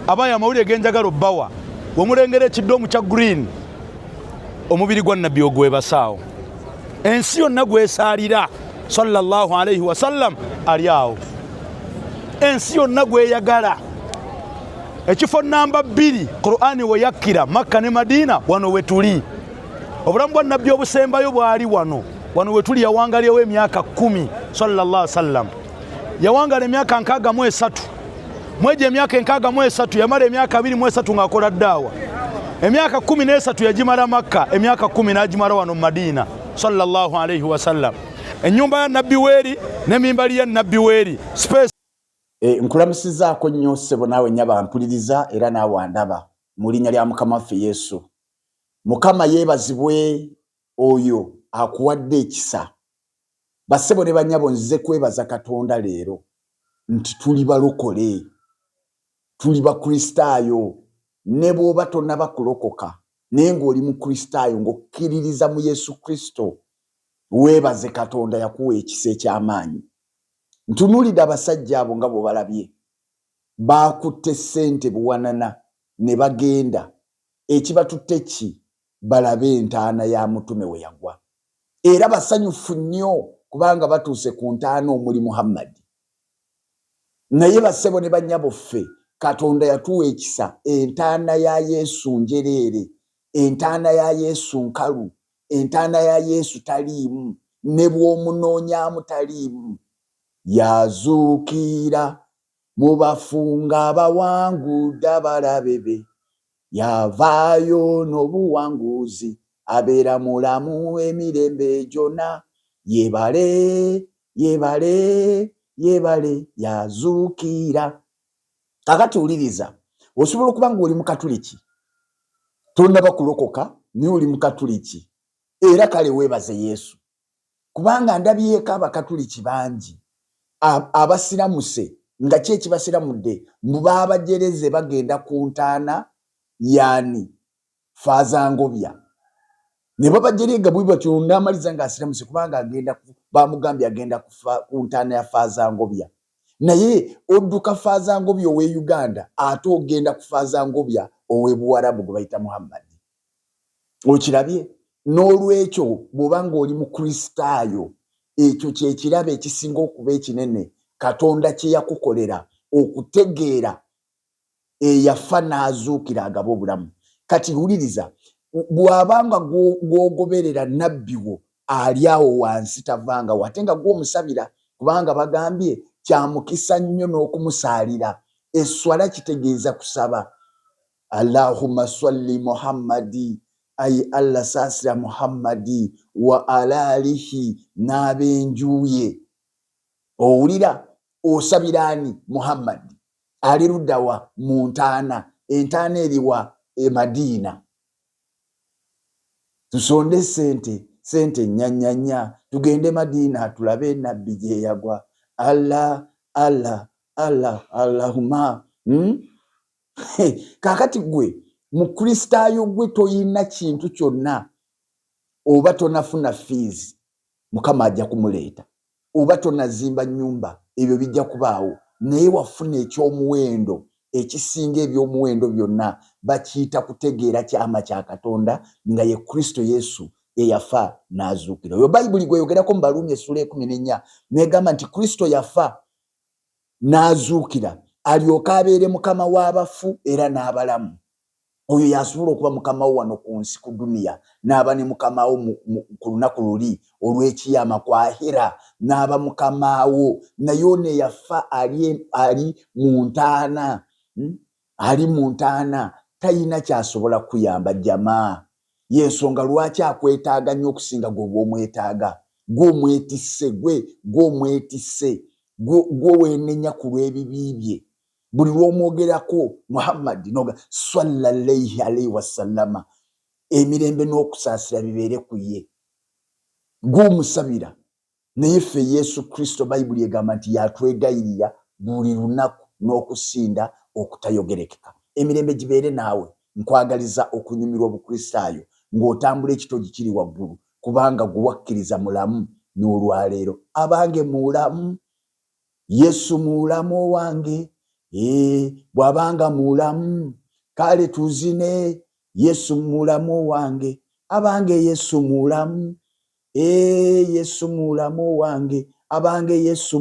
abaya amawulire genjagalo bawa womulengere ekidoomu kya green omubiri gwa nabbi ogwebasaawo ensi yonna gwesaalira sallallahu alaihi wasallam ali awo ensi yonna gweyagala ekifo namba 2 Qur'ani we yakkira Makka ne Madina wano wetuli obulamu bwa nabbi obusembayo bwali wano wetuli yawangalyewo emyaka 10 sallallahu alaihi wasallam yawangala emyaka 63 mweje emyaka 63 yamala emyaka 23 ng'akola ddawa emyaka 13 yagimala Makka emyaka 10 n'agimala wano Madina sallallahu alaihi wasallam ennyumba ya nabbi weeri n'emimbali ya nabbi weeri space nkulamusizaako nnyo ssebo naawe nnyaba mpuliriza era naawe andaba mu linnya lya Mukama waffe Yesu. Mukama yeebazibwe oyo akuwadde ekisa. Bassebo ne bannyabo nzize kwebaza Katonda leero nti tuli balokole, tuli bakristaayo, ne bw'oba tonnaba kulokoka naye ng'oli mu kristaayo ng'okkiririza mu Yesu Kristo, weebaze Katonda yakuwa ekisa eky'amaanyi. Ntunuulidde abasajja abo nga bw'obalabye baakutte ssente buwanana ne bagenda ekibatutte ki balabe entaana ya mutume we yagwa era basanyufu nnyo kubanga batuuse ku ntaana omuli Muhammad. Naye bassebo ne bannyabo ffe Katonda yatuwa ekisa entaana ya Yesu njereere, entaana ya Yesu nkalu, entaana ya Yesu taliimu, ne bw'omunoonyaamu taliimu. Yazuukira mu bafunga abawangudde abalabe be, yavaayo n'obuwanguzi abeera mulamu emirembe gyonna. Yeebale yeebale yeebale yazuukira. Kakati wuliriza, osobola okuba ng'oli mu Katuliki tonnaba kulokoka naye oli mu Katuliki era kale weebaze Yesu kubanga ndabyeko Abakatuliki bangi abasiramuse nga ki ekibasiramudde mu baabajereze bagenda ku ntaana yaani Faazangobya ne babajerega bwe batyo n'amaliza ng'asiramuse kubanga agenda bamugambye agenda ku ntaana ya Faazangobya. Naye odduka Faazangobya ow'e Uganda ate ogenda ku Faazangobya ow'e Buwarabu gwe bayita Muhammad. Okirabye? N'olwekyo bw'oba ng'oli mu kristaayo ekyo kye kirabo ekisinga okuba ekinene Katonda kye yakukolera okutegeera eyafa n'azuukira agaba obulamu. Kati wuliriza, bw'abanga gw'ogoberera nabbi wo ali awo wansi tavanga ate nga gw'omusabira kubanga bagambye kya mukisa nnyo n'okumusaalira. Esswala kitegeeza kusaba. Allahumma salli Muhammadi, ayi Allah saasira Muhammadi wa ala alihi n'abenjuye. Owulira osabira ani? Muhammadi. Ali luddawa? Mu ntaana. Entaana eriwa? E Madiina. Tusonde sente nnyanya tugende Madiina tulabe nabbi gye yagwa. Allah Allah Allah Allahumma. Kakati gwe mu kristaayo gwe toyina kintu kyonna, oba tonafuna fees Mukama ajja kumuleeta, oba tonazimba nnyumba ebyo bijja kubaawo, naye wafuna ekyomuwendo ekisinga ebyomuwendo byonna. Bakiyita kutegeera kyama kya Katonda nga ye Kristo Yesu eyafa n'azuukira. Oyo Bayibuli gweyogerako mu Baluumi essula 14 negamba nti Kristo yafa n'azuukira alyoka abeere Mukama w'abafu era n'abalamu. Oyo yasobola okuba Mukama wo wano ku nsi ku duniya, n'aba ne Mukama wo ku lunaku luli olw'ekiyama kwahera, n'aba Mukama wo. Naye ono yafa ali mu ntaana, ali mu ntaana tayina kyasobola kuyamba jamaa. Yensonga lwaki akwetaaga nnyo okusinga gwe bw'omwetaaga. Gw'omwetisse gw'omwetisse gwe weenenya ku lw'ebibi bye. Buli lw'omwogerako Muhammad noga sallallahu alaihi wasallama emirembe n'okusaasira bibeere ku ye. Gw'omusabira. Naye ffe Yesu Kristo Bayibuli egamba nti yatwegayirira buli lunaku n'okusinda okutayogerekeka. Emirembe gibeere naawe. Nkwagaliza okunyumirwa obukristaayo ng'otambula ekitogi kiri waggulu kubanga guwakkiriza mulamu n'olwaleero. Abange mulamu, Yesu mulamu wange, bwabanga mulamu kale tuzine Yesu mulamu wange abange Yesu mulamu Yesu mulamu wange abange Yesu